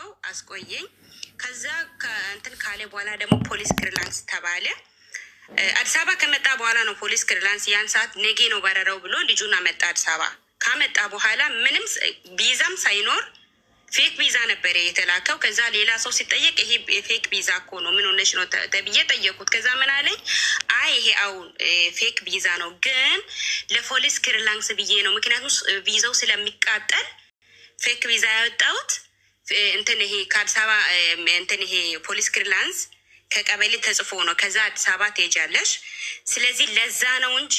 አድርገው አስቆየኝ። ከዛ እንትን ካለ በኋላ ደግሞ ፖሊስ ክሊራንስ ተባለ። አዲስ አበባ ከመጣ በኋላ ነው ፖሊስ ክሊራንስ ያን ሰዓት ነገ ነው በረረው ብሎ ልጁን አመጣ። አዲስ አበባ ካመጣ በኋላ ምንም ቪዛም ሳይኖር ፌክ ቪዛ ነበረ የተላከው። ከዛ ሌላ ሰው ሲጠየቅ ይሄ ፌክ ቪዛ እኮ ነው ምን ሆነሽ ነው ተብዬ ጠየቁት። ከዛ ምን አለኝ፣ አይ ይሄ አሁን ፌክ ቪዛ ነው ግን ለፖሊስ ክሊራንስ ብዬ ነው፣ ምክንያቱም ቪዛው ስለሚቃጠል ፌክ ቪዛ ያወጣሁት እንትን ይሄ ከአዲስ አበባ እንትን ይሄ ፖሊስ ክሊራንስ ከቀበሌ ተጽፎ ነው። ከዛ አዲስ አበባ ትሄጃለሽ፣ ስለዚህ ለዛ ነው እንጂ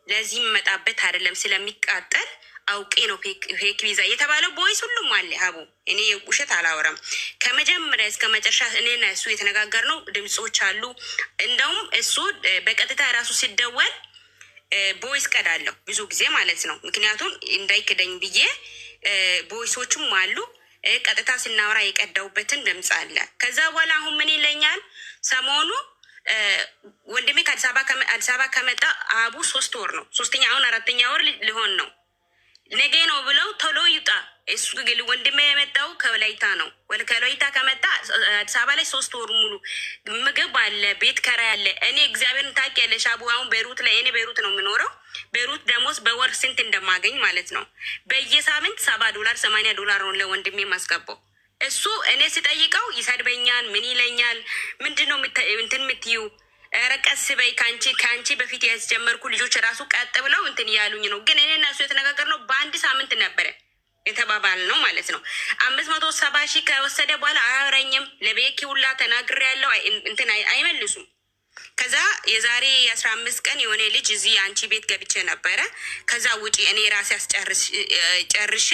ለዚህ የምመጣበት አይደለም፣ ስለሚቃጠል አውቄ ነው ፌክ ቪዛ የተባለው። ቦይስ ሁሉም አለ አቡ፣ እኔ ውሸት አላወራም። ከመጀመሪያ እስከ መጨረሻ እኔና እሱ የተነጋገርነው ድምፆች አሉ። እንደውም እሱ በቀጥታ ራሱ ሲደወል ቦይስ ቀዳለሁ ብዙ ጊዜ ማለት ነው፣ ምክንያቱም እንዳይክደኝ ብዬ ቦይሶቹም አሉ። ቀጥታ ስናወራ የቀዳውበትን ድምፅ አለ። ከዛ በኋላ አሁን ምን ይለኛል ሰሞኑ ወንድሜ ከአዲስ አበባ ከመጣ አቡ 3 ወር ነው፣ 3ኛ አሁን 4ኛ ወር ሊሆን ነው። ነገ ነው ብለው ቶሎ ይውጣ። እሱ ግን ወንድሜ የመጣው ከወላይታ ነው። ከወላይታ ከመጣ አዲስ አበባ ላይ 3 ወር ሙሉ ምግብ አለ፣ ቤት ከራይ አለ። እኔ እግዚአብሔርን ታውቂያለሽ አቡ፣ አሁን ቤሩት ላይ እኔ ቤሩት ነው የምኖረው። ቤሩት ደሞዝ በወር ስንት እንደማገኝ ማለት ነው። በየሳምንት $70 $80 ነው ለወንድሜ ማስገባው። እሱ እኔ ስጠይቀው ይሰድበኛል። ምን ይለኛል? ምንድነው እንትን የምትዩ? ኧረ ቀስ በይ፣ ከአንቺ በፊት ያስጀመርኩ ልጆች ራሱ ቀጥ ብለው እንትን እያሉኝ ነው። ግን እኔ እና እሱ የተነጋገርነው በአንድ ሳምንት ነበረ የተባባል ነው ማለት ነው። 570,000 ከወሰደ በኋላ አያወራኝም። ለቤኪ ሁላ ተናግሬያለሁ፣ እንትን አይመልሱም። ከዛ የዛሬ 15 ቀን የሆነ ልጅ እዚህ አንቺ ቤት ገብቼ ነበረ። ከዛ ውጪ እኔ ራሴ ጨርሼ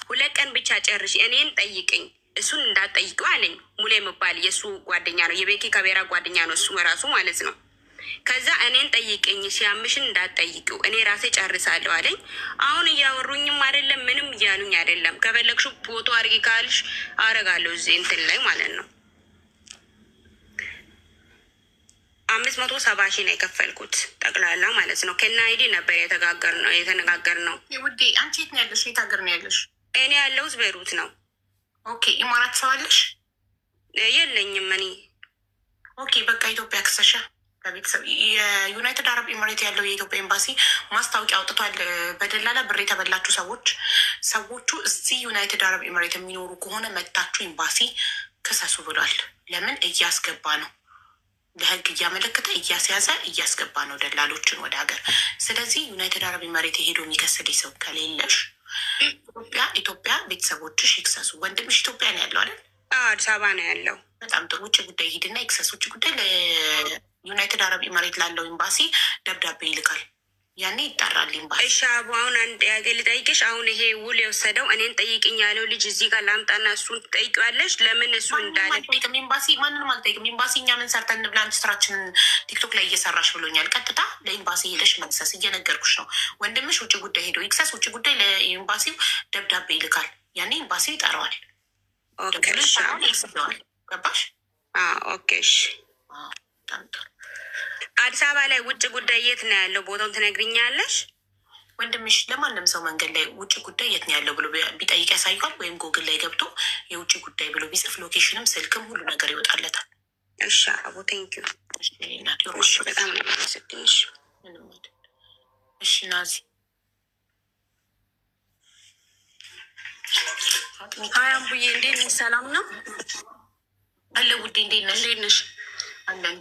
2 ቀን ብቻ ጨርሼ እኔን ጠይቅኝ እሱን እንዳትጠይቀው አለኝ። ሙሌ የሚባል የእሱ ጓደኛ ነው፣ የቤኪ ከቤራ ጓደኛ ነው እሱ ራሱ ማለት ነው። ከዛ እኔን ጠይቅኝ ሲያምሽን እንዳትጠይቂው እኔ ራሴ ጨርሳለሁ አለኝ። አሁን እያወሩኝም አይደለም ምንም እያሉኝ አይደለም። ከፈለግሹ ፎቶ አድርጊ ካልሽ አረጋለሁ እዚህ እንትን ላይ ማለት ነው። 570,000 ነው የከፈልኩት ጠቅላላ ማለት ነው። ከና አይዲ ነበር የተነጋገር ነው። ውዴ አንቺ የት ነው ያለሽ? የት ሀገር ነው ያለሽ? እኔ ያለሁት ቤሩት ነው። ኦኬ ኢማራት ሰው አለሽ? የለኝም እኔ። ኦኬ በቃ ኢትዮጵያ ክሰሻ ከቤተሰብ የዩናይትድ አረብ ኤምሬት ያለው የኢትዮጵያ ኤምባሲ ማስታወቂያ አውጥቷል። በደላላ ብር የተበላችሁ ሰዎቹ እዚህ ዩናይትድ አረብ ኤምሬት የሚኖሩ ከሆነ መታችሁ ኤምባሲ ክሰሱ ብሏል። ለምን እያስገባ ነው፣ ለህግ እያመለከተ እያስያዘ እያስገባ ነው ደላሎችን ወደ ሀገር። ስለዚህ ዩናይትድ አረብ ኤምሬት የሄዶ የሚከስልኝ ሰው ከሌለሽ ኢትዮጵያ ቤተሰቦችሽ ይክሰሱ። ወንድምሽ ኢትዮጵያ ነው ያለው አይደል? አዲስ አበባ ነው ያለው። በጣም ጥሩ። ውጭ ጉዳይ ሂድና ይክሰስ። ውጭ ጉዳይ ለዩናይትድ አረብ ኤምሬት ላለው ኤምባሲ ደብዳቤ ይልካል። ያኔ ይጠራል ኤምባሲ። እሺ አቡ፣ አሁን አንድ ያገል ጠይቅሽ። አሁን ይሄ ውል የወሰደው እኔን ጠይቅኝ ያለው ልጅ እዚህ ጋር ላምጣና እሱን ጠይቂዋለሽ። ለምን እሱ እንዳለ አልጠይቅም። ኤምባሲ ማንንም አልጠይቅም። ኤምባሲ እኛ ምን ሰርተን እንብላ? አንቺ ስራችንን ቲክቶክ ላይ እየሰራሽ ብሎኛል። ቀጥታ ለኤምባሲ ሄደሽ መክሰስ። እየነገርኩሽ ነው። ወንድምሽ ውጭ ጉዳይ ሄዶ ይክሰስ። ውጭ ጉዳይ ለኤምባሲው ደብዳቤ ይልካል። ያኔ ኤምባሲው ይጠራዋል። ይስለዋል። ገባሽ? ኦኬ እሺ። አዲስ አበባ ላይ ውጭ ጉዳይ የት ነው ያለው? ቦታውን ትነግሪኛለሽ? ወንድምሽ ለማንም ሰው መንገድ ላይ ውጭ ጉዳይ የት ነው ያለው ብሎ ቢጠይቅ ያሳዩል። ወይም ጉግል ላይ ገብቶ የውጭ ጉዳይ ብሎ ቢጽፍ ሎኬሽንም ስልክም ሁሉ ነገር ይወጣለታል። እሺ አቡ ቴንኪዩ። በጣም ነው የማመሰግንሽ። እሺ ናዚ ሀይ አምቡዬ እንዴት ነሽ? ሰላም ነው አለ ውዴ። እንዴት ነሽ? አለን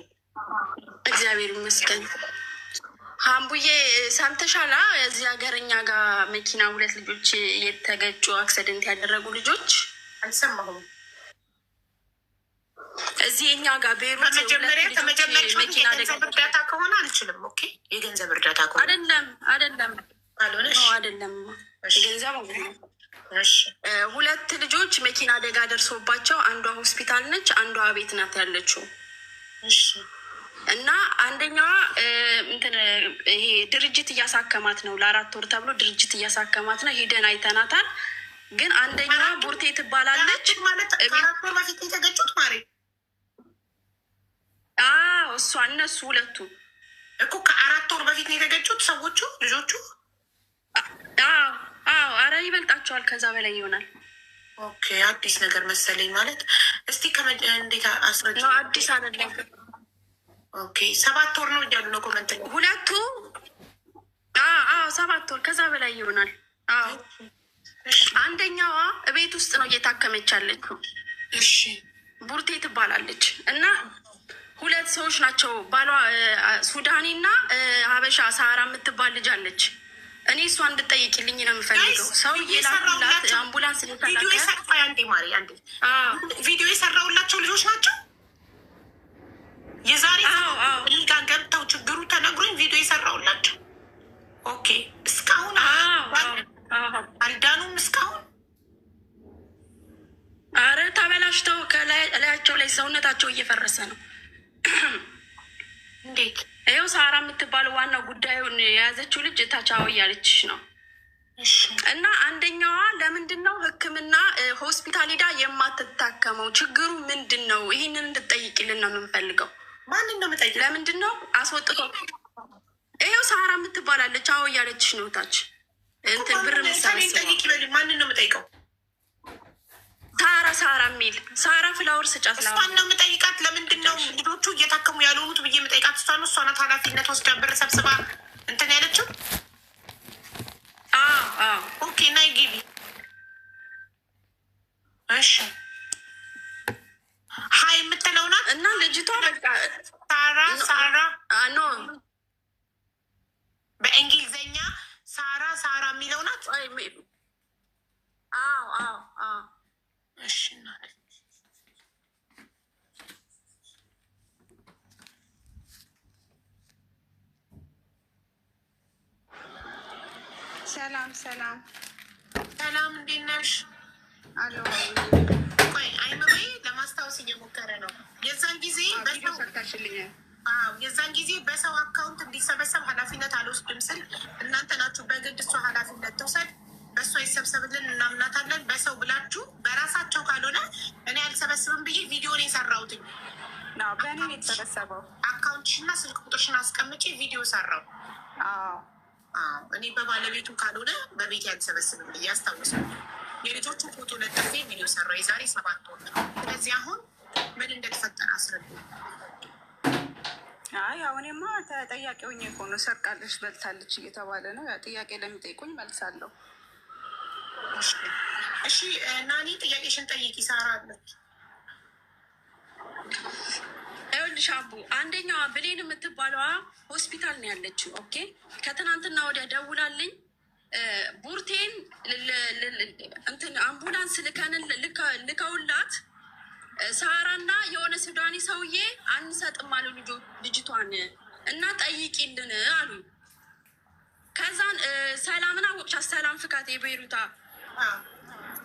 እግዚአብሔር ይመስገን። አምቡዬ ሰምተሻላ? እዚህ ሀገረኛ ጋር መኪና 2 ልጆች የተገጩ አክሲደንት ያደረጉ ልጆች። አልሰማሁም። እዚህ እኛ ጋር ቤሩት ከመጀመሪያ መኪና እርዳታ ከሆነ አልችልም። ኦኬ የገንዘብ እርዳታ ከሆነ አይደለም ገንዘብ 2 ልጆች መኪና አደጋ ደርሶባቸው አንዷ ሆስፒታል ነች፣ አንዷ ቤት ናት ያለችው። እና አንደኛዋ ይሄ ድርጅት እያሳከማት ነው፣ ለ4 ወር ተብሎ ድርጅት እያሳከማት ነው። ሂደን አይተናታል። ግን አንደኛዋ ቡርቴ ትባላለች። ማለት 4 ወር በፊት የተገጩት ማሪ እነሱ 2 እኮ ከ4 ወር በፊት ነው የተገጩት ሰዎቹ ልጆቹ። አረ ይበልጣቸዋል፣ ከዛ በላይ ይሆናል። ኦኬ አዲስ ነገር መሰለኝ። ማለት እስቲ እንዴት አስረጅ። አዲስ አይደለም። ኦኬ 7 ወር ነው እያሉ ነው ኮመንት ላይ ሁለቱ። 7 ወር ከዛ በላይ ይሆናል። አንደኛዋ ቤት ውስጥ ነው እየታከመች ያለችው። እሺ ቡርቴ ትባላለች እና ሁለት ሰዎች ናቸው። ባሏ ሱዳኒ እና ሀበሻ ሳራ የምትባል ልጅ አለች። እኔ እሷ እንድጠይቅልኝ ነው የምፈልገው። ሰው ላላት አምቡላንስ ቪዲዮ የሰራውላቸው ልጆች ናቸው። የዛሬ ጋ ገብተው ችግሩ ተነግሮኝ ቪዲዮ የሰራውላቸው። ኦኬ እስካሁን አልዳኑም። እስካሁን አረ ተበላሽተው ከላያቸው ላይ ሰውነታቸው እየፈረሰ ነው። እንዴት? ይኸው ሳራ የምትባለው ዋናው ጉዳዩን የያዘችው ልጅ ታቻው እያለችሽ ነው። እና አንደኛዋ ለምንድን ነው ሕክምና ሆስፒታል ሄዳ የማትታከመው? ችግሩ ምንድን ነው? ይህንን እንድጠይቅልን ነው የምንፈልገው። ማንን ነው የምጠይቅ? ለምንድን ነው አስወጥተው? ይኸው ሳራ የምትባላለች አዎ እያለችሽ ነው። ታች እንትን ብር ምሳሌ ማንን ነው የምጠይቀው? ሳራ የሚል ሳራ ፍላወር ስጫት ላ እሷን ነው የምጠይቃት። ለምንድን ነው ልጆቹ እየታከሙ ያልሆኑት ብዬ የምጠይቃት እሷ ነው። እሷ ናት ኃላፊነት ወስዳ ብር ሰብስባ እንትን ያለችው። ኦኬ ናይ ግቢ። እሺ ሀይ የምትለው ናት እና ልጅቷ በቃ ሳራ ኖ በእንግሊዝኛ ሳራ የሚለው ናት። እሺ ሰላም፣ እንዴት ነሽ? አሎ። ቆይ አይምሮዬ ለማስታወስ እየሞከረ ነው። የዛን ጊዜ በሰው አካውንት እንዲሰበሰብ ኃላፊነት አልወስድም ስል እናንተ ናችሁ በግድ እሷ ኃላፊነት ትውሰድ፣ በእሷ ይሰብሰብልን እናምናታለን። በሰው ብላችሁ በራሳቸው ካልሆነ እኔ አልሰበስብም ብዬ ቪዲዮን የሰራሁትኝ በእኔ የተሰበሰበው አካውንትሽና ስልክ ቁጥርሽን አስቀምጬ ቪዲዮ ሰራው። እኔ በባለቤቱ ካልሆነ በቤት ያልሰበስብም ብዬ አስታውሰ የልጆቹ ፎቶ ለጥፌ ቪዲዮ ሰራው የዛሬ 7 ወር። ስለዚህ አሁን ምን እንደተፈጠረ አስረዱ። አሁንማ ተጠያቂ ሆኜ እኮ ነው። ሰርቃለች፣ በልታለች እየተባለ ነው። ጥያቄ ለሚጠይቁኝ መልሳለሁ። እሺ ናኒ ጥያቄሽን ጠይቂ። ሳራ አለች። ይኸውልሽ አቡ፣ አንደኛዋ ብሌን የምትባለዋ ሆስፒታል ነው ያለችው። ኦኬ ከትናንትና ወዲያ ደውላልኝ ቡርቴን እንትን አምቡላንስ ልከውላት ሳራና የሆነ ሱዳኒ ሰውዬ አንሰጥም አሉ ልጅቷን እና ጠይቂልን አሉ። ከዛን ሰላምን አወቅሻት? ሰላም ፍካት የቤሩታ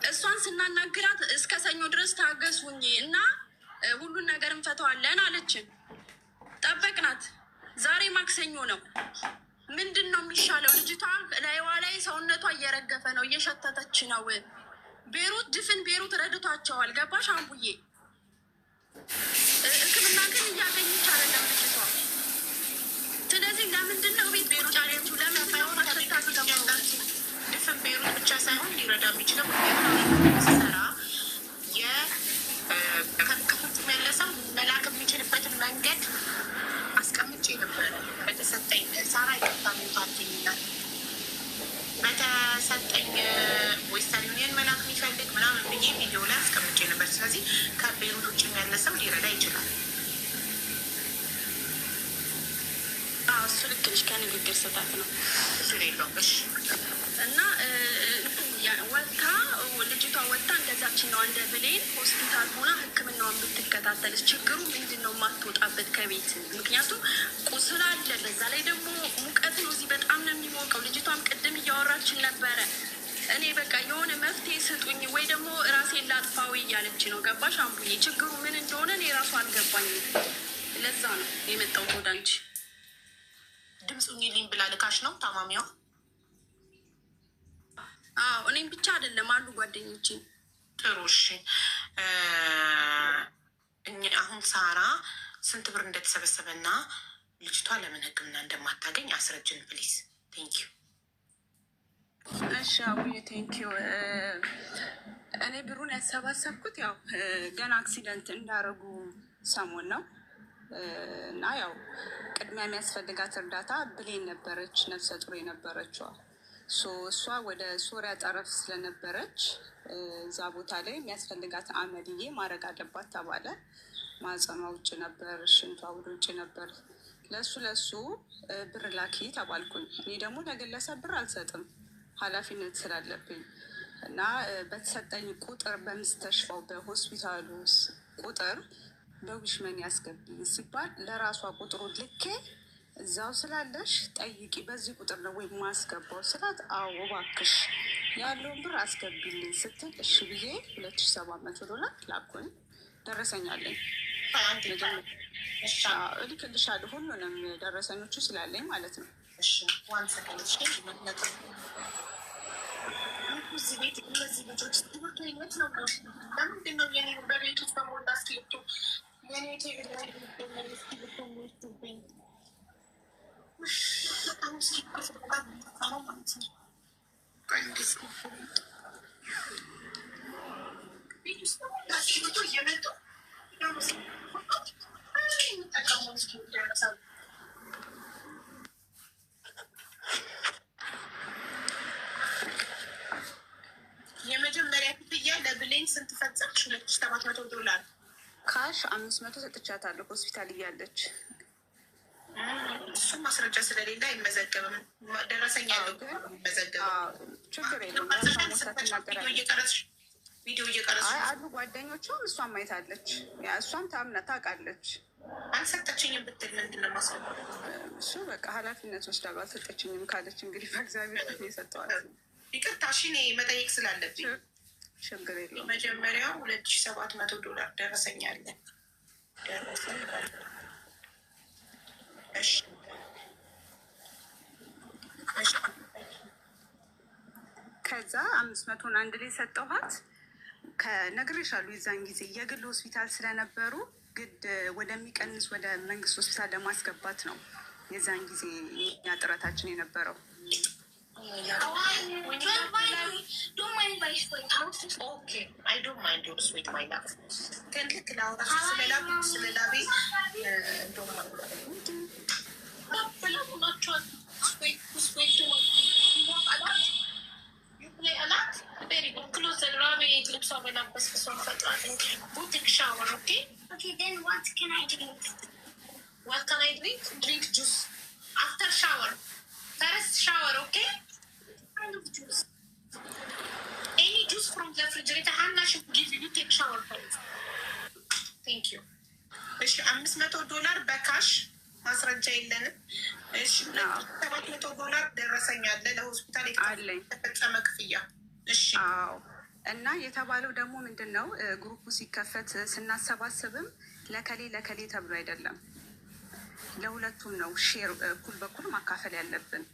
እሷን ስናናግራት እስከ ሰኞ ድረስ ታገሱኝ እና ሁሉን ነገር እንፈተዋለን አለችን። ጠበቅናት። ዛሬ ማክሰኞ ነው። ምንድን ነው የሚሻለው? ልጅቷ ላይዋ ላይ ሰውነቷ እየረገፈ ነው፣ እየሸተተች ነው። ቤሩት ድፍን ቤሩት ረድቷቸዋል። ገባሽ አምቡዬ? ሕክምና ግን እያገኘች አይደለም ልጅቷ። ስለዚህ ለምንድን ነው ቤት ቤሩት አለችው? ለምን ድፍን ቤሩት ብቻ ሳይሆን ሊረዳ የሚችለው ሰራ ከፍጹም ያለ ሰው መላክ የሚችልበትን መንገድ አስቀምጬ ነበረ። በተሰጠኝ ሳራ ይቀጣሚታልኝናል በተሰጠኝ ዌስተርን ዩኒየን መላክ የሚፈልግ ምናምን ብዬ ቪዲዮ ላይ አስቀምጬ ነበር። ስለዚህ ከቤሩት ውጭ ያለ ሰው ሊረዳ ይችላል። እሱ ልክ ነሽ። ከንግግር ስህተት ነው ሌለውሽ እና ወታ ልጅቷ ወታ እንደዛችን ነው እንደ ብሌን ሆስፒታል ሆና ሕክምናዋን ብትከታተልስ ችግሩ ምንድን ነው? የማትወጣበት ከቤት ምክንያቱም ቁስል አለ። በዛ ላይ ደግሞ ሙቀት ነው። እዚህ በጣም ነው የሚሞቀው። ልጅቷም ቅድም እያወራችን ነበረ። እኔ በቃ የሆነ መፍትሄ ስጡኝ ወይ ደግሞ ራሴን ላጥፋዊ እያለች ነው። ገባሽ አምቡዬ? ችግሩ ምን እንደሆነ እኔ ራሱ አልገባኝም። ለዛ ነው የመጣው ወደ አንቺ። ድምፁኝ ልኝ ብላ ልካሽ ነው ታማሚዋ? እኔም ብቻ አይደለም አሉ ጓደኞቼ። ጥሩ እሺ። አሁን ሳራ ስንት ብር እንደተሰበሰበና ልጅቷ ለምን ህክምና እንደማታገኝ አስረጅን ፕሊዝ። ቴንክ ዩ። እሺ አቡዬ ቴንኪው። እኔ ብሩን ያሰባሰብኩት ያው ገና አክሲደንት እንዳረጉ ሰሞን ነው እና ያው ቅድሚያ የሚያስፈልጋት እርዳታ ብሌን ነበረች፣ ነፍሰ ጡር የነበረችዋ። እሷ ወደ ሶሪያ ጠረፍ ስለነበረች እዛ ቦታ ላይ የሚያስፈልጋት አመልዬ ማድረግ አለባት ተባለ። ማህፀኗ ውጭ ነበር፣ ሽንቷ ወደ ውጭ ነበር። ለሱ ብር ላኪ ተባልኩኝ። እኔ ደግሞ ለግለሰብ ብር አልሰጥም ኃላፊነት ስላለብኝ እና በተሰጠኝ ቁጥር በምስተሽፋው በሆስፒታሉ ቁጥር በዊሽመን ያስገብኝ ሲባል ለራሷ ቁጥሩ ልኬ እዛው ስላለሽ ጠይቂ፣ በዚህ ቁጥር ነው ወይም ማስገባው ስላት፣ አዎ እባክሽ ያለውን ብር አስገቢልኝ ስትል እሺ ብዬ $2700 ላኩኝ። ደረሰኛለኝ እልክልሻለሁ፣ ሁሉንም ደረሰኞቹ ስላለኝ ማለት ነው። እዚህ ቤት እነዚህ ልጆች ትምህርት ቤት ነው። ለምንድን ነው የኔ በቤት ውስጥ በሞላ ስክሪፕቶ የኔ ቴሌብኝ እየመጡ የመጀመሪያ ክፍያ ለብሌን ስንት ፈጸምሽ? $2700 ካሽ 500 ሰጥቻታለሁ ሆስፒታል እያለች። እሱም ማስረጃ ስለሌለ አይመዘገብም። ደረሰኝ ያለው አይመዘገብም። ችግር የለውም። ቪዲዮ እየቀረጽ አሉ ጓደኞቿም፣ እሷም አይታለች። እሷም ታውቃለች። አልሰጠችኝም ብትል ምንድን ነው ማስረጃ? እሱ በቃ ኃላፊነት ወስዳሉ። አልሰጠችኝም ካለች እንግዲህ በእግዚአብሔር የሰጠዋት። ይቅርታ እሺ፣ እኔ መጠየቅ ስላለብኝ ችግር የለውም። መጀመሪያው $2700 ደረሰኛለን። ከዛ 500ን አንድ ላይ ሰጠኋት። ከነግሬሻለሁ የዛን ጊዜ የግል ሆስፒታል ስለነበሩ ግድ ወደሚቀንስ ወደ መንግስት ሆስፒታል ለማስገባት ነው የዛን ጊዜ የኛ ጥረታችን የነበረው። What can I drink? Drink juice. After shower. First shower, okay? Kind of juice. Any juice from the refrigerator. Hannah should give you take shower first. Thank you. እሺ $500 በካሽ ማስረጃ የለንም። እሺ $700 ደረሰኛለ ለሆስፒታል የተፈጸመ ክፍያ። እሺ አዎ። እና የተባለው ደግሞ ምንድን ነው ግሩፑ ሲከፈት ስናሰባስብም ለከሌ ተብሎ አይደለም፣ ለሁለቱም ነው ሼር እኩል በኩል ማካፈል ያለብን።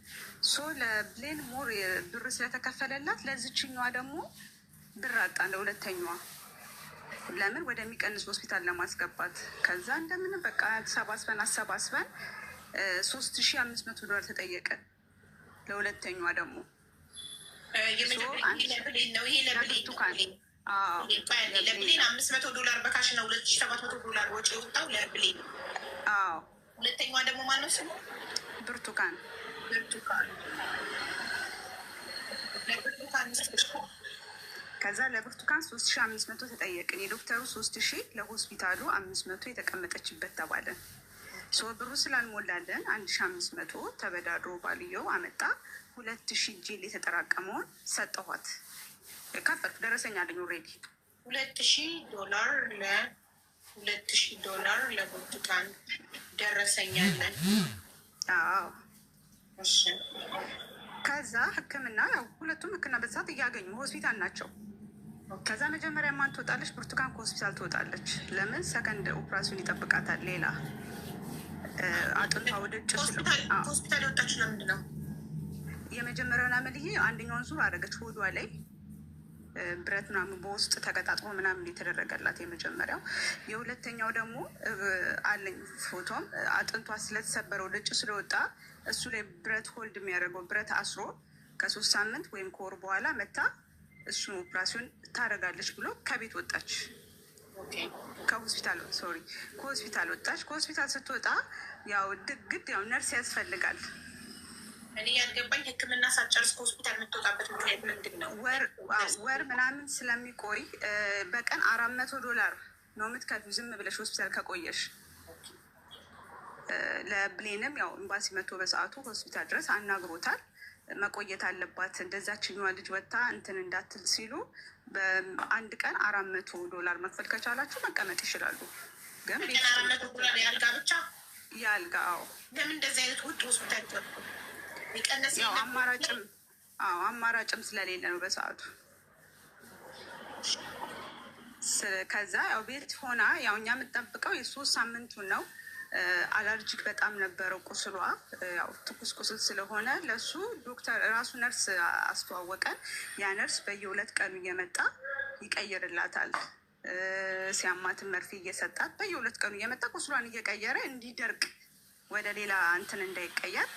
ለብሌን ሞር ብር ስለተከፈለላት ለዝችኛዋ ደግሞ ብር አጣን፣ ለሁለተኛዋ ለምን ወደሚቀንስ ሆስፒታል ለማስገባት። ከዛ እንደምንም በቃ አሰባስበን $3500 ተጠየቀ። ለሁለተኛዋ ደግሞ ለብሌን $500 በካሽ ነው። $2700 ወጪ ወጣው ለብሌን። ሁለተኛዋ ደግሞ ማነው ስሙ? ብርቱካን። ከዛ ለብርቱካን 3500 ተጠየቅን። የዶክተሩ 3000 ለሆስፒታሉ 500 የተቀመጠችበት ተባለ። ብሩ ስላልሞላለን 1500 ተበዳድሮ ባልየው አመጣ። 2000 ጄል የተጠራቀመውን ሰጠኋት። ከፈትኩ፣ ደረሰኛ አለኝ ኦልሬዲ። $2000 ለብርቱካን ደረሰኛለን። አዎ። ከዛ ሕክምና ያው ሁለቱም ሕክምና በሰዓት እያገኙ ሆስፒታል ናቸው። ከዛ መጀመሪያ ማን ትወጣለች? ብርቱካን ከሆስፒታል ትወጣለች። ለምን ሰከንድ ኦፕራሲዮን ይጠብቃታል። ሌላ አጥንቷ ወደ ሆስፒታል የወጣችው ለምንድን ነው? የመጀመሪያውን አመልዬ አንደኛውን ዙር አደረገች። ሆዷ ላይ ብረት ምናምን በውስጥ ተቀጣጥሞ ምናምን የተደረገላት የመጀመሪያው። የሁለተኛው ደግሞ አለኝ ፎቶም፣ አጥንቷ ስለተሰበረው ልጭ ስለወጣ እሱ ላይ ብረት ሆልድ የሚያደርገው ብረት አስሮ ከ3 ሳምንት ወይም ከወር በኋላ መታ እሱን ኦፕራሲዮን ታደርጋለች ብሎ ከቤት ወጣች። ከሆስፒታል ወጣች። ከሆስፒታል ስትወጣ ያው ግድ ያው ነርስ ያስፈልጋል። እኔ ያልገባኝ ሕክምና ሳትጨርስ ከሆስፒታል የምትወጣበት ምክንያት ምንድን ነው? ወር ምናምን ስለሚቆይ በቀን $400 ነው የምትከፍዩ ዝም ብለሽ ሆስፒታል ከቆየሽ። ለብሌንም ያው ኤምባሲ መቶ በሰዓቱ ሆስፒታል ድረስ አናግሮታል። መቆየት አለባት እንደዛችኛዋ ልጅ ወጥታ እንትን እንዳትል ሲሉ በአንድ ቀን $400 መክፈል ከቻላችሁ መቀመጥ ይችላሉ። ግን $400 የአልጋ ብቻ የአልጋ ለምን እንደዚህ አይነት ውድ ሆስፒታል ያው አማራጭም ስለሌለ ነው በሰዓቱ። ከዛ ያው ቤት ሆና ያው እኛ የምንጠብቀው የ3 ሳምንቱን ነው። አለርጂክ በጣም ነበረው ቁስሏ። ያው ትኩስ ቁስል ስለሆነ ለሱ ዶክተር ራሱ ነርስ አስተዋወቀን። ያ ነርስ በየ2 ቀኑ እየመጣ ይቀይርላታል። ሲያማትን መርፌ እየሰጣት በየ2 ቀኑ እየመጣ ቁስሏን እየቀየረ እንዲደርቅ ወደ ሌላ እንትን እንዳይቀየር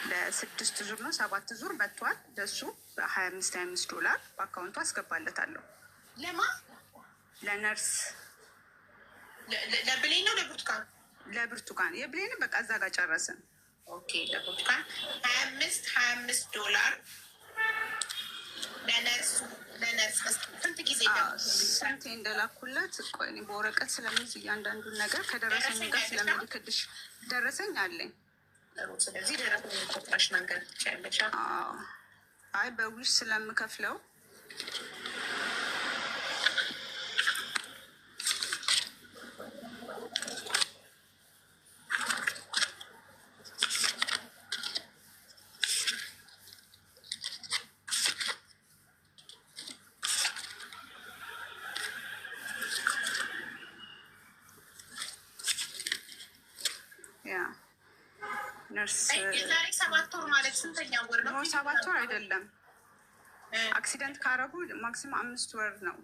ለ6 ዙር ነው 7 ዙር መጥቷል። ለሱ $25 በአካውንቱ አስገባለታለሁ። ለማ ለነርስ ለብሌን ነው ለብርቱካን? ለብርቱካን። የብሌን በቃ እዛ ጋር ጨረስን። ኦኬ ለብርቱካን $25 ለነርስ ስንት ጊዜ ስንቴ እንደላኩለት ቆይ እኔ በወረቀት ስለሚይዝ እያንዳንዱን ነገር ከደረሰኝ ጋር ስለምልክልሽ ደረሰኝ አለኝ። ስለዚህ ደረሰኝ ቆጥረሽ መንገድ ትችያለሽ። አይ በዊሽ ስለምከፍለው ነርስ የዛሬ 7 ወር ማለት ስንተኛ ወር ነው? 7 ወር አይደለም። አክሲደንት ካረጉ ማክሲመም 5 ወር ነው።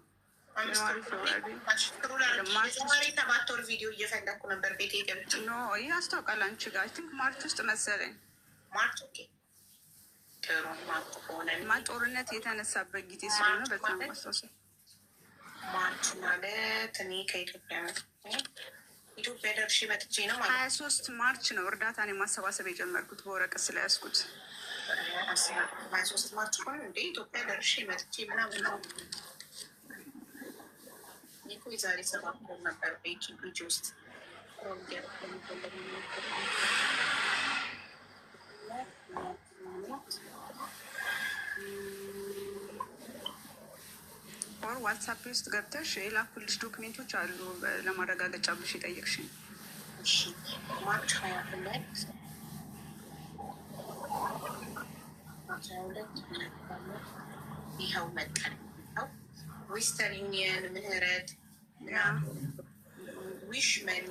የዛሬ 7 ወር ቪዲዮ እየፈለኩ ነበር ቤቴ ገብቼ። ይህ ያስታውቃል አንቺ ጋር አይ ቲንክ ማርች ውስጥ መሰለኝ። ማርች ኦኬ። ጥሩ ጦርነት የተነሳበት ጊዜ ስለሆነ በጣም ማስታወሰ ማርች ማለት እኔ ከኢትዮጵያ ኢትዮጵያ ደርሼ መጥቼ ነው ማለት 23 ማርች ነው እርዳታን የማሰባሰብ የጀመርኩት በወረቀት ስለያዝኩት። 23 ማርች ሆነ እንደ ኢትዮጵያ ደርሼ መጥቼ ምናምን ነው እኮ የዛሬ 7 ወር ነበር ቤጂ ውስጥ ዋትሳፕ ውስጥ ገብተሽ የላኩልሽ ዶክሜንቶች አሉ ለማረጋገጫ ብሽ የጠየቅሽኝ። ማርች 22 ይኸው መጠን ዌስተርን ዩኒየን ምህረት ዊሽ መኒ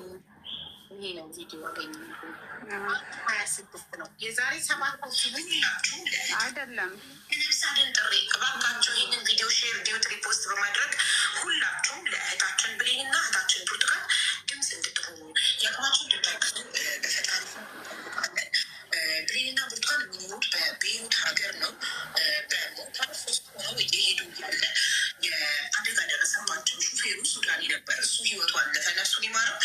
ይሄ ነው ቪዲዮ አገኘ 26 ነው የዛሬ 7 ወር ናችሁ አይደለም። ነፍሳድን ጥሪ እባካችሁ ይህንን ቪዲዮ ሼር ዲዩት ሪፖስት በማድረግ ሁላችሁም ለእህታችን ብሌንና እህታችን ብርቱካን ድምፅ እንድትሆኑ የአቅማችሁ እንድታግዙ በፈጣሪ እንጠብቃለን። ብሌንና ብርቱካን የሚኖሩት በቤይሩት ሀገር ነው። በሞታር 3 ሆነው እየሄዱ ያለ የአደጋ ደረሰባቸው። ሹፌሩ ሱዳኒ ነበር። እሱ ህይወቱ አለፈ፣ ነፍሱን ይማረው።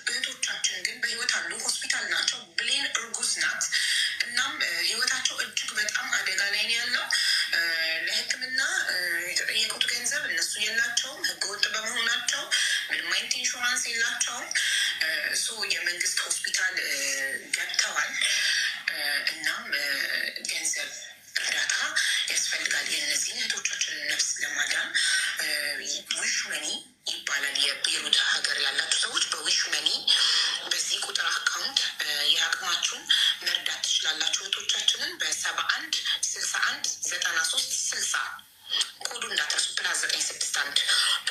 እህቶቻችን ግን በህይወት አሉ፣ ሆስፒታል ናቸው። ብሌን እርጉዝ ናት። እናም ህይወታቸው እጅግ በጣም አደጋ ላይ ነው ያለው። ለሕክምና የጠየቁት ገንዘብ እነሱ የላቸውም። ህገወጥ በመሆናቸው ምንም አይነት ኢንሹራንስ የላቸውም። እሱ የመንግስት ሆስፒታል ገብተዋል። እናም ገንዘብ እርዳታ ያስፈልጋል። የእነዚህን እህቶቻችንን ነፍስ ለማዳን ዊሽ መኒ ይባላል። የቤይሩት ሀገር ያላችሁ ሰዎች በዊሽ መኒ በዚህ ቁጥር አካውንት የአቅማችሁን መርዳት ትችላላችሁ። እህቶቻችንን በ71619360 ኮዱ እንዳትረሱ +961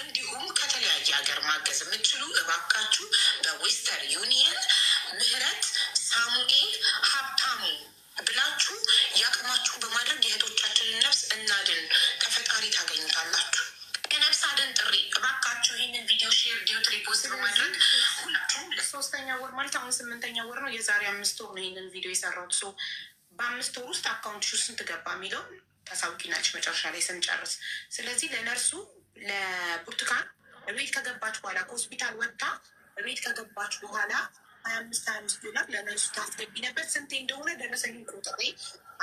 እንዲሁም ከተለያየ ሀገር ማገዝ የምትችሉ እባካችሁ በዌስተር ዩኒየን ምህረት ሳሙኤል ሀብታሙ ብላችሁ የአቅማችሁ በማድረግ የእህቶቻችንን ነፍስ እናድን። ከፈጣሪ ታገኙታላችሁ። የነፍስ አድን ጥሪ እባካችሁ ይህንን ቪዲዮ ሼር ዲዩት ሪፖስት በማድረግ ሁላችሁም ለ3ኛ ወር ማለት አሁን 8ኛ ወር ነው። የዛሬ 5 ወር ነው ይህንን ቪዲዮ የሰራሁት። በ5 ወር ውስጥ አካውንትሽ ውስጥ ስንት ገባ የሚለውን ታሳውቂናለሽ መጨረሻ ላይ ስንጨርስ። ስለዚህ ለነርሱ ለብርቱካን ቤት ከገባች በኋላ ከሆስፒታል ወጥታ ቤት ከገባች በኋላ 25 ዶላር ለነርሱ ታስገቢ ነበር። ስንቴ እንደሆነ ደረሰኝ ቁጥሬ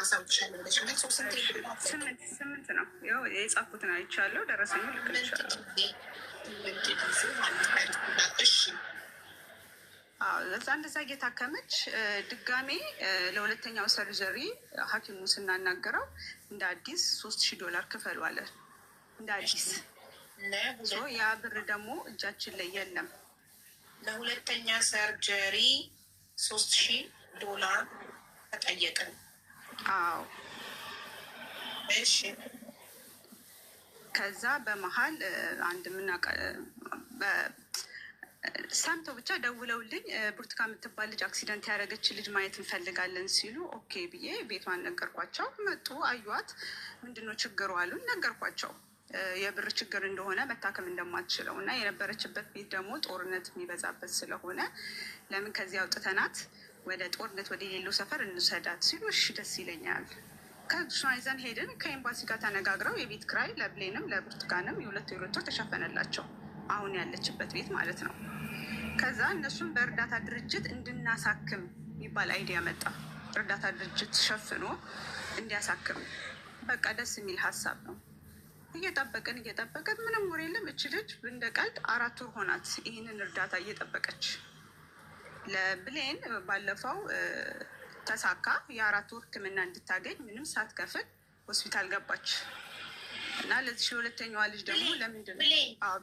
አሳውቅሻለሁ ብለሽ ሰው ስንቴ? 8 ነው የጻፉትን አይቻለሁ። ደረሰኝ ልክልሻለሁ። እሺ እዛ እንደዛ እየታከመች ድጋሜ ለሁለተኛው ሰርጀሪ ሐኪሙ ስናናገረው እንደ አዲስ 3000 ዶላር ክፈሉ አለ። እንደ አዲስ ያ ብር ደግሞ እጃችን ላይ የለም። ለሁለተኛ ሰርጀሪ 3000 ዶላር ተጠየቅን። አዎ እሺ። ከዛ በመሀል አንድ ሰምተው ብቻ ደውለውልኝ ብርቱካን የምትባል ልጅ አክሲደንት ያደረገች ልጅ ማየት እንፈልጋለን ሲሉ ኦኬ ብዬ ቤቷን ነገርኳቸው። መጡ፣ አዩዋት። ምንድነው ችግሩ አሉን። ነገርኳቸው የብር ችግር እንደሆነ መታከም እንደማትችለው እና የነበረችበት ቤት ደግሞ ጦርነት የሚበዛበት ስለሆነ ለምን ከዚህ አውጥተናት ወደ ጦርነት ወደ ሌለው ሰፈር እንውሰዳት ሲሉ እሺ ደስ ይለኛል። ከእሷን ይዘን ሄድን። ከኤምባሲ ጋር ተነጋግረው የቤት ክራይ ለብሌንም ለብርቱካንም የሁለት ወር ተሸፈነላቸው። አሁን ያለችበት ቤት ማለት ነው። ከዛ እነሱም በእርዳታ ድርጅት እንድናሳክም የሚባል አይዲያ መጣ። እርዳታ ድርጅት ሸፍኖ እንዲያሳክም በቃ ደስ የሚል ሀሳብ ነው። እየጠበቅን ምንም ወር የለም። እች ልጅ እንደ ቀልድ 4 ወር ሆናት ይህንን እርዳታ እየጠበቀች። ለብሌን ባለፈው ተሳካ። የ4 ወር ሕክምና እንድታገኝ ምንም ሳትከፍል ሆስፒታል ገባች። እና ለዚህ ሁለተኛዋ ልጅ ደግሞ ለምንድን ነው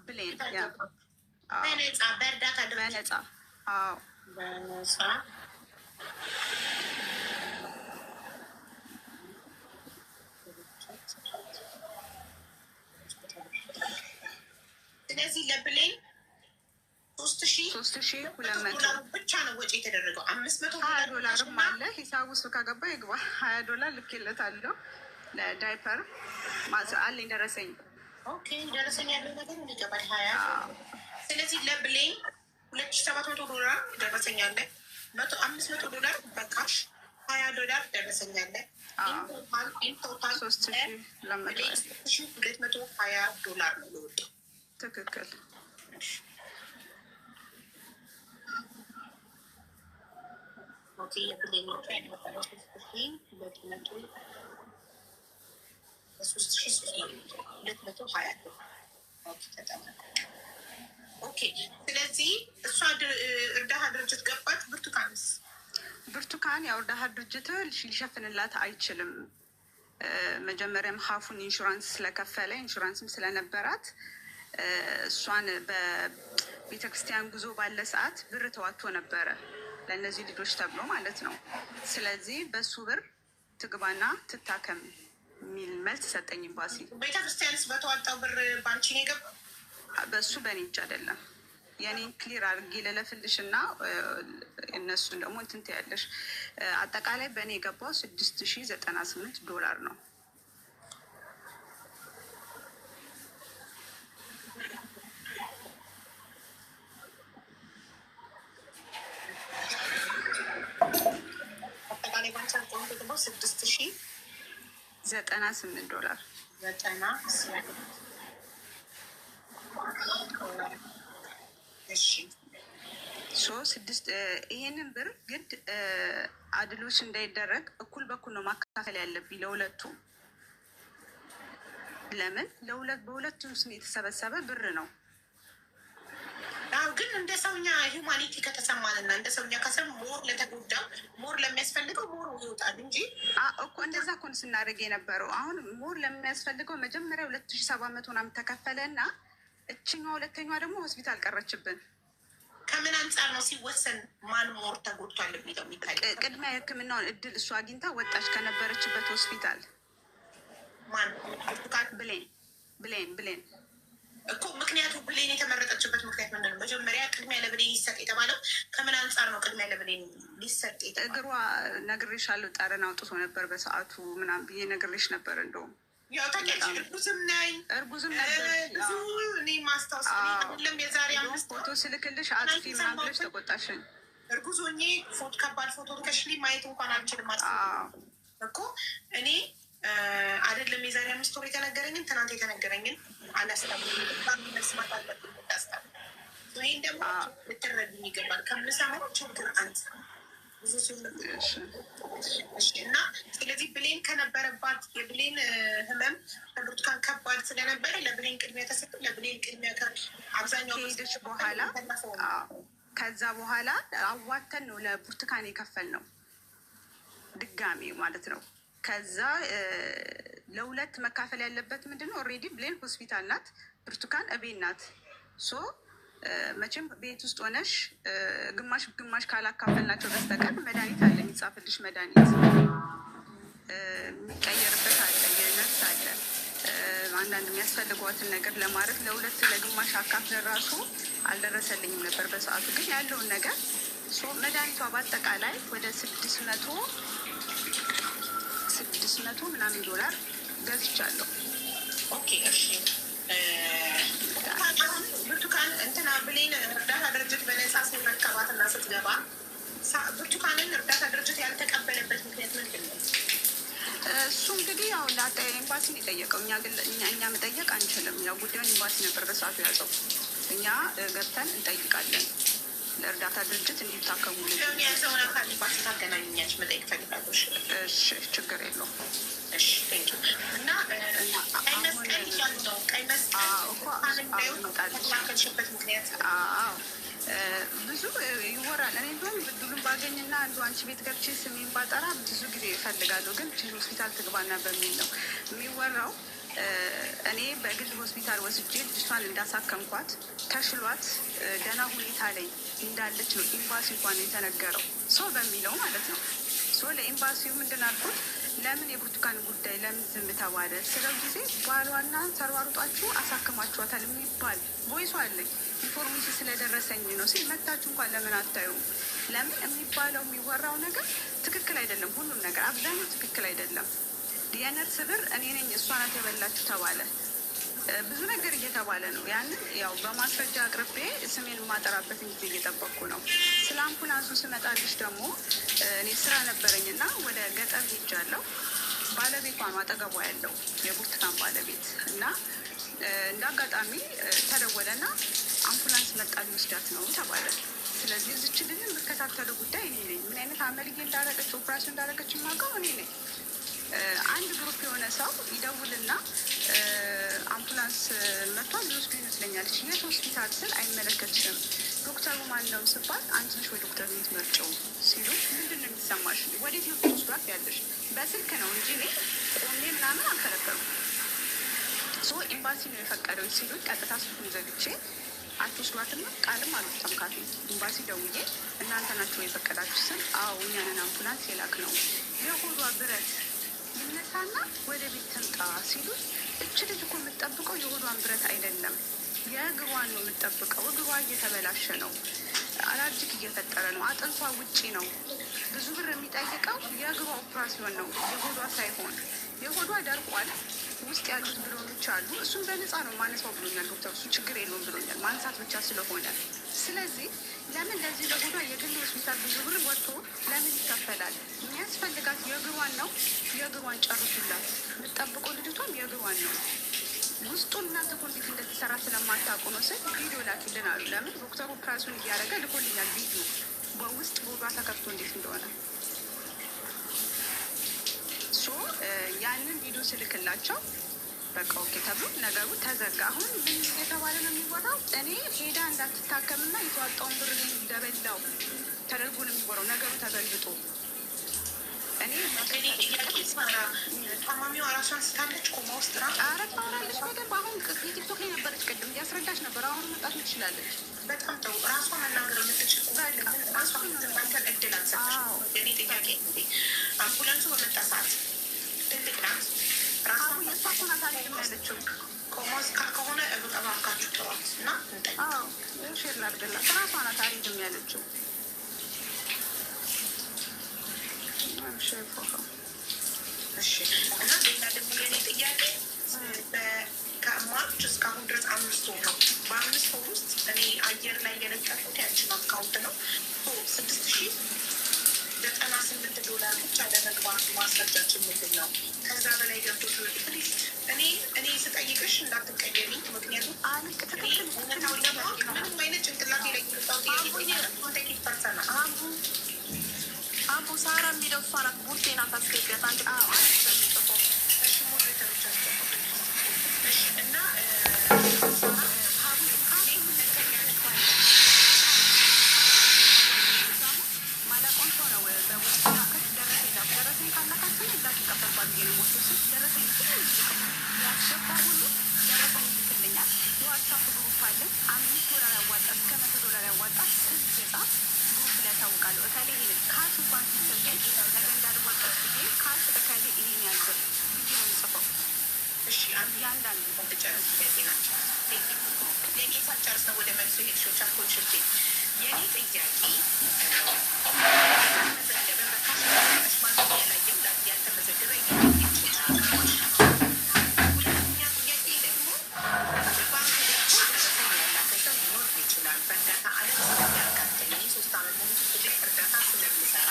ብሌን በነፃ በእርዳታ በነፃ በነፃ ስለዚህ ለብሌን 3200 ብቻ ነው ወጪ የተደረገው። 500 ዶላርም አለ ሂሳብ ውስጥ ከገባ ይግባ። 20 ዶላር ልኬለታለሁ ለዳይፐር አለኝ ደረሰኝ። ኦኬ ደረሰኝ ያለው ነገር ይገባል 20። ስለዚህ ለብሌን 2700 ዶላር ደረሰኝ አለ። 500 ዶላር በካሽ 20 ዶላር ደረሰኝ አለ። ኢንቶታል 3220 ዶላር ነው የወጣው። ትክክል። ኦኬ የብሌን ነው ታይቷል። 3220 ኦኬ። ስለዚህ እሷ እርዳታ ድርጅት ገባች። ብርቱካን ያው እርዳታ ድርጅት ሊሸፍንላት አይችልም። መጀመሪያም ሀፉን ኢንሹራንስ ስለከፈለ ኢንሹራንስም ስለነበራት እሷን በቤተክርስቲያን ጉዞ ባለ ሰዓት ብር ተዋጥቶ ነበረ ለእነዚህ ልጆች ተብሎ ማለት ነው። ስለዚህ በሱ ብር ትግባና ትታከም የሚል መልስ ሰጠኝ ኤምባሲ። ቤተክርስቲያንስ በተዋጣው ብር ባንቺ ነው የገባው? በእሱ በእኔ እጅ አይደለም። የኔን ክሊር አድርጌ ልለፍልሽ እና እነሱን ደግሞ እንትን ትያለሽ። አጠቃላይ በእኔ የገባው 6098 ዶላር ነው። አጠቃላይ ባንቺ አካውንት የገባው 6098 ዶላር 98። እሺ ይሄንን ብር ግድ አድሎች እንዳይደረግ እኩል በኩል ነው ማካፈል ያለብኝ ለሁለቱም። ለምን በሁለቱም ስም የተሰበሰበ ብር ነው። ግን እንደ ሰውኛ ሂውማኒቲ ከተሰማንና እንደ ሰውኛ ከሰም ሞር ለተጎዳ ሞር ለሚያስፈልገው ሞር ይወጣል እንጂ እኮ እንደዛ ኮን ስናደርግ የነበረው። አሁን ሞር ለሚያስፈልገው መጀመሪያ 2700 ምናምን ተከፈለ እና እችኛዋ ሁለተኛዋ ደግሞ ሆስፒታል ቀረችብን። ከምን አንጻር ነው ሲወሰን ማን ሞር ተጎድቷል የሚለው የሚታይ? ቅድሚያ የሕክምናውን እድል እሷ አግኝታ ወጣች ከነበረችበት ሆስፒታል። ማን? ብሌን እኮ ምክንያቱ ብሌን የተመረጠችበት ምክንያት ምንድን ነው? መጀመሪያ ቅድሚያ ለብሌን ይሰጥ የተባለው ከምን አንጻር ነው? ቅድሚያ ለብሌን ሊሰጥ እግሯ ነግሬሻለሁ፣ ጠረን አውጥቶ ነበር በሰዓቱ ምናምን ብዬ ነግሬሽ ነበር። እንደውም ያው ታውቂያለሽ፣ እርጉዝም ነበር ብዙ እኔ ማስታወስ ሁለም የዛሬ 5 ፎቶ ስልክልሽ አጥፊ ምናምን ብለሽ ተቆጣሽን። እርጉዝ ሆኜ ከባድ ፎቶ ልከሽልኝ ማየት እንኳን አልችልም። እኮ እኔ አይደለም የዛሬ 5 ወር የተነገረኝን ትናንት የተነገረኝን አላስታውስም። መስማት አለብኝ ታስታው ይህን ደግሞ ልትረዱኝ ይገባል። ከምሰማው ችግር አንጻር ብዙ እና ስለዚህ ብሌን ከነበረባት የብሌን ህመም ከብርቱካን ከባድ ስለነበረ ለብሌን ቅድሚያ ተሰጡ። ለብሌን ቅድሚያ አብዛኛው ከሄደች በኋላ ከዛ በኋላ አዋተን ነው ለብርቱካን የከፈል ነው ድጋሚ ማለት ነው። ከዛ ለሁለት መካፈል ያለበት ምንድነው? ኦልሬዲ ብሌን ሆስፒታል ናት፣ ብርቱካን እቤት ናት። ሶ መቼም ቤት ውስጥ ሆነሽ ግማሽ ግማሽ ካላካፈልናቸው በስተቀር መድኃኒት አለ፣ የሚጻፍልሽ መድኃኒት የሚቀየርበት አለ፣ የነርስ አለ። አንዳንድ የሚያስፈልጓትን ነገር ለማድረግ ለሁለት ለግማሽ አካፍለን ራሱ አልደረሰልኝም ነበር በሰዓቱ። ግን ያለውን ነገር መድኃኒቷ በአጠቃላይ ወደ 600 ምናምን $600 ገዝቻለሁ። ኦኬ እሺ። ብርቱካን እንትና ብሌን እርዳታ ድርጅት በነጻ ሲረከባት እና ስትገባ ብርቱካንን እርዳታ ድርጅት ያልተቀበለበት ምክንያት ምንድን ነው? እሱ እንግዲህ ያው ኤምባሲን የጠየቀው እኛ መጠየቅ አንችልም። ያው ጉዳዩን ኤምባሲ ነበር በሰዓቱ ያዘው። እኛ ገብተን እንጠይቃለን ለእርዳታ ድርጅት እንዲታከሙ ያዘውን አካል ኤምባሲ ታገናኛች መጠየቅ ፈልጋለሁ። እሺ ችግር የለውም። እሺ እና ቀይ መስቀል እያሉ ነው። ቀይ መስቀል ተከላከልሽበት ምክንያት ብዙ ይወራል። እኔ እንደውም ብድሉን ባገኝና አንዱ አንቺ ቤት ገብቼ ስሜን ባጠራ ብዙ ጊዜ እፈልጋለሁ፣ ግን ሆስፒታል ትግባና በሚል ነው የሚወራው። እኔ በግል ሆስፒታል ወስጄ ልጅቷን እንዳሳከምኳት ተሽሏት ደህና ሁኔታ ላይ እንዳለች ነው ኤምባሲ እንኳን የተነገረው ሰው በሚለው ማለት ነው። ለኤምባሲው ምንድን አልኩት፣ ለምን የብርቱካን ጉዳይ ለምን ዝም ተባለ ስለው ጊዜ ባሏና ተሯሩጣችሁ አሳክማችኋታል የሚባል ቮይሱ አለኝ ኢንፎርሜሽን ስለደረሰኝ ነው ሲል መታችሁ እንኳን ለምን አታዩም? ለምን የሚባለው የሚወራው ነገር ትክክል አይደለም። ሁሉም ነገር አብዛኛው ትክክል አይደለም። የነርስ ብር እኔ ነኝ እሷ ናት የበላችሁ ተባለ። ብዙ ነገር እየተባለ ነው። ያንን ያው በማስረጃ አቅርቤ ስሜን የማጠራበትን ጊዜ እየጠበቅኩ ነው። ስለ አምቡላንሱ ስመጣልሽ ደግሞ እኔ ስራ ነበረኝና ወደ ገጠር ሄጃለሁ። ባለቤቷ ነው አጠገቧ ያለው የብርቱካን ባለቤት እና እንደ አጋጣሚ ተደወለና አምቡላንስ መጣ ሊወስዳት ነው ተባለ። ስለዚህ እዚች ልጅ የምከታተለው ጉዳይ እኔ ነኝ። ምን አይነት አመልዬ እንዳረገች ኦፕራሽን እንዳረገች የማውቀው እኔ ነኝ። አንድ ግሩፕ የሆነ ሰው ይደውልና አምቡላንስ መጥቷል ሊወስዱ ይመስለኛለች። የት ሆስፒታል ስል አይመለከትሽም፣ ዶክተሩ ማን ነው ስባል አንቺ ነሽ ወይ ዶክተር የምትመርጪው ሲሉ ምንድን ነው የሚሰማሽ? ወዴት ነው ትወስዷት ያለሽ? በስልክ ነው እንጂ እኔ ቆሜ ምናምን አልከለከሉም። ኤምባሲ ነው የፈቀደው ሲሉ ቀጥታ ስልኩን ዘግቼ አትወስዷትም ቃልም አልወጣም ካፌ። ኤምባሲ ደውዬ እናንተ ናቸው የፈቀዳችሁ ስል አዎ እኛንን አምቡላንስ የላክ ነው የሆዷ ብረት ይነሳና ወደ ቤት ተምጣ ሲሉ እች ልጅ እኮ የምትጠብቀው የሆዷን ብረት አይደለም የእግሯን ነው የምትጠብቀው። እግሯ እየተበላሸ ነው፣ አላርጂክ እየፈጠረ ነው፣ አጥንቷ ውጪ ነው። ብዙ ብር የሚጠይቀው የእግሯ ኦፕራሲዮን ነው የሆዷ ሳይሆን። የሆዷ ደርቋል፣ ውስጥ ያሉት ብሎኖች አሉ። እሱም በነፃ ነው ማነሳው ብሎኛል ዶክተር። እሱ ችግር የለውም ብሎኛል ማንሳት ብቻ ስለሆነ። ስለዚህ ለምን ለዚህ ለሆዷ የግል ሆስፒታል ብዙ ብር ወጥቶ ለምን ይከፈላል? የሚያስፈልጋት የእግሯን ነው። የእግሯን ጨርሱላት። የምትጠብቀው ልጅቷም የእግሯን ነው። ውስጡን እናንተ እኮ እንዴት እንደተሰራ ስለማታውቁ ነው ስል ቪዲዮ ላኪልን አሉ። ለምን ዶክተሩ ኦፕራሲዮን እያደረገ ልኮልኛል ቪዲዮ በውስጥ ሆዷ ተከፍቶ እንዴት እንደሆነ ያንን ቪዲዮ ስልክላቸው በቃ ኦኬ ተብሎ ነገሩ ተዘጋ። አሁን ምን የተባለ ነው የሚወራው? እኔ ሄዳ እንዳትታከምና የተዋጣውን ብር እንደበላው ተደርጎ ነው የሚወራው። ነገሩ ተገልብጦ እኔ ታማሚዋ ራሷን ስታለች ኮማ ውስጥ ራ ታወራለች በደንብ። አሁን የቲክቶክ ላይ ነበረች ቅድም እያስረዳች ነበር። አሁን መጣት ትችላለች። በጣም ጥሩ። ራሷ መናገር የምትችል ራሷ ባንተን እድል አንሰጠች። የኔ ጥያቄ አምቡላንሱ በመጣ ሰዓት ትልቅ ናት። ራሷ የሷ ኮናት አለችም ያለችው ኮማስ ከሆነ እባካችሁ ጥሯት እና ሼር ላድርግላት። ራሷ ናት አልሄድም ያለችው። እሺ እና ሌላ ደግሞ የኔ ጥያቄ ከማርች እስካሁን ድረስ 5 ወር ነው። በ5 ወር ውስጥ እኔ አየር ላይ የለቀቁት ያችን አካውንት ነው 6,000 $98 ብቻ ለመግባቱ ማስረጃችን ምንድን ነው? ከዛ በላይ ገብቶ ፕሊዝ እኔ ስጠይቅሽ እንዳትቀየሚ። ምክንያቱም እውነታውን ለማወቅ ምንም አይነት ጭንቅላት ላይ አቡ ሳራ የሚለው እሷ ናት። ቡርቴ ናት አስገቢያት አንድ እና ጨርስ ነው ወደ መልሱ ሄድሾች አኮችቤ የኔ ጥያቄ ተመዘገበ በካሽ ያላየም ያልተመዘገበ ሁለተኛ ጥያቄ ደግሞ በባንክ ደረሰኝ ያላከ ሰው ሊኖር ይችላል። በእርዳታ አለም ስለሚያጋጥኝ 3 ዓመት ሙሉ ትልቅ እርዳታ ስለሚሰራ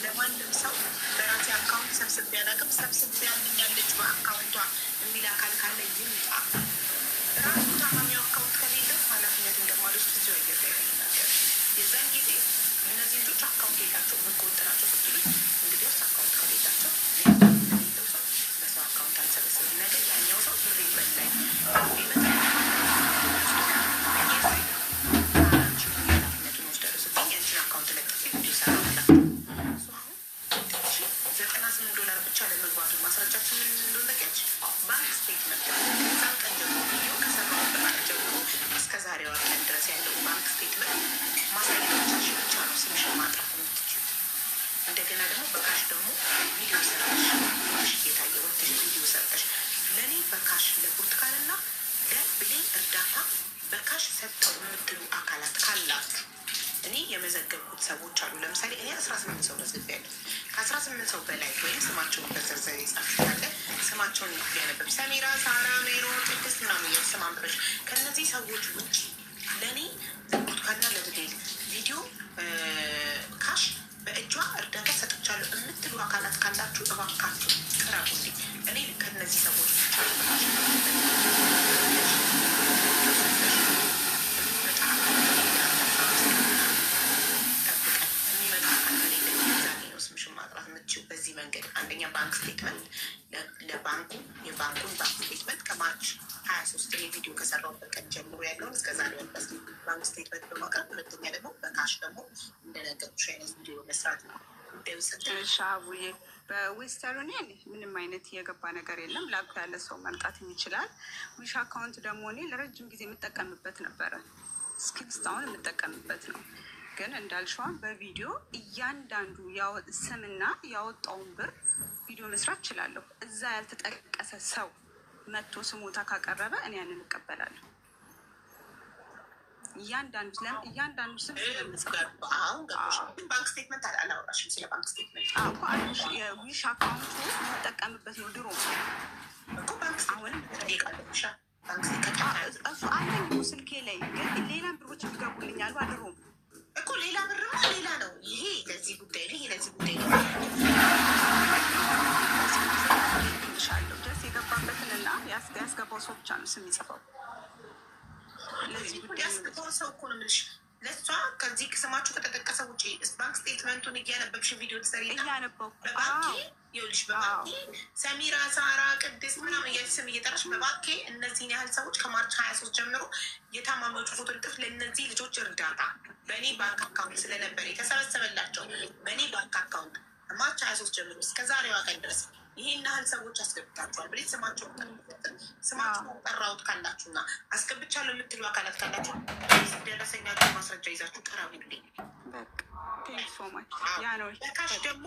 ለማንም ሰው በራሴ አካውንት ሰብስቤ አላውቅም። ሰብስቤ ያለች በአካውንቷ የሚል አካል ካለ ይምጣ። ራሱ ታማሚው አካውንት ከሌለው ኃላፊነት እንደማልወስድ ብዙ አየር ላይ ይናገር። የዛን ጊዜ እነዚህ ልጆች አካውንት የላቸው ህገወጥ ናቸው ብትሉ እንግዲህ ውስጥ አካውንት ከሌላቸው ሌለው ሰው በሰው አካውንት አልሰበስብም። ነገር ያኛው ሰው ብር ይበላል ኃላፊነቱን ወስዳለሁ ስትኝ ያንችን አካውንት ለጥፌ ቪዲዮ ሰራላቸው። $98 ብቻ ለመግባቱ ማስረጃችን ምን እንደሆነ ነቀች ባንክ ስቴትመንት ከዛም ቀን ጀምሮ ቪዲዮ ከሰራሁበት ቀን ጀምሮ እስከ ዛሬዋ ቀን ድረስ ያለው ባንክ ስቴትመንት ማሳየቶቻችን ብቻ ነው ስምሽን ማጥራት የምትችሉ። እንደገና ደግሞ በካሽ ደግሞ ቪዲዮ ሰርተሽ እየታየ ወጥተሽ ቪዲዮ ሰርተሽ ለእኔ በካሽ ለብርቱካንና ለብሌን እርዳታ በካሽ ሰጠው የምትሉ አካላት ካላችሁ እኔ የመዘገብኩት ሰዎች አሉ። ለምሳሌ እኔ 18 ሰው መዝግቤያለሁ። ከ18 ሰው በላይ ወይም ስማቸውን በዘርዘር የጻፍኩት ስማቸውን ያነበብ ሰሚራ፣ ሳራ፣ ሜሮ፣ ቅድስት ምናምን ስም አንብበሽ ከእነዚህ ሰዎች ውጭ ለእኔ ብርቱካንና ለብሌን ቪዲዮ ካሽ በእጇ እርዳታ ሰጥቻለሁ የምትሉ አካላት ካላችሁ እባካችሁ ቅረቡልኝ። እኔ ከእነዚህ ሰዎች ብቻ በዚህ መንገድ አንደኛ ባንክ ስቴትመንት ለባንኩ የባንኩን ባንክ ስቴትመንት ከማርች 23 ቪዲዮ ከሰራሁበት ቀን ጀምሮ ያለውን እስከዛሬ ያለበት ባንክ ስቴትመንት በማቅረብ፣ ሁለተኛ ደግሞ በካሽ ደግሞ እንደነገርኩሽ አይነት ቪዲዮ መስራት ነው። ሻቡዬ በዌስተርን ምንም አይነት የገባ ነገር የለም። ላኩ ያለ ሰው መምጣት ይችላል። ዊሽ አካውንት ደግሞ እኔ ለረጅም ጊዜ የምጠቀምበት ነበረ። እስኪስታውን የምጠቀምበት ነው። ግን እንዳልሸዋን በቪዲዮ እያንዳንዱ ስምና ያወጣውን ብር ቪዲዮ መስራት እችላለሁ። እዛ ያልተጠቀሰ ሰው መጥቶ ስሞታ ካቀረበ እኔ ያንን እቀበላለሁ። እያንዳንዱ ስም ባንክ ስቴትመንት አላወራሽም። ስለ ባንክ ስቴትመንት የዊሽ አካውንቱ የምጠቀምበት ነው። ድሮ አሁንም እሱ አለኝ ስልኬ ላይ ግን ሌላ ብሮች ይገቡልኛሉ። አድሮም እኮ ሌላ ብርማ ሌላ ነው። ይሄ ለዚህ ጉዳይ ነው፣ ይሄ ለዚህ ጉዳይ ነው። ድረስ የገባበትንና ያስገባው ሰው ብቻ ነው ስም ይጽፈው። ለዚህ ጉዳይ ያስገባው ሰው እኮ ነው የምልሽ። ለእሷ ከዚህ ስማችሁ ከተጠቀሰ ውጭ ባንክ ስቴትመንቱን እያነበብሽ ቪዲዮ ትሰሪና በባንኬ ይኸውልሽ፣ በባንኬ ሰሚራ፣ ሳራ፣ ቅድስት ምናምን ስም እየጠራሽ በባንኬ እነዚህን ያህል ሰዎች ከማርች 23 ጀምሮ የታማሚዎቹ ፎቶ ልጥፍ ለእነዚህ ልጆች እርዳታ በእኔ ባንክ አካውንት ስለነበር የተሰበሰበላቸው በእኔ ባንክ አካውንት ማርች 23 ጀምሮ እስከ ዛሬዋ ቀን ድረስ ይሄን ያህል ሰዎች አስገብታችኋል ብሌት ስማቸውን ጠራሁት ካላችሁና አስገብቻለሁ የምትሉ አካላት ካላችሁ ደረሰኛችሁ ማስረጃ ይዛችሁ ቀረቡልኝ። በካሽ ደግሞ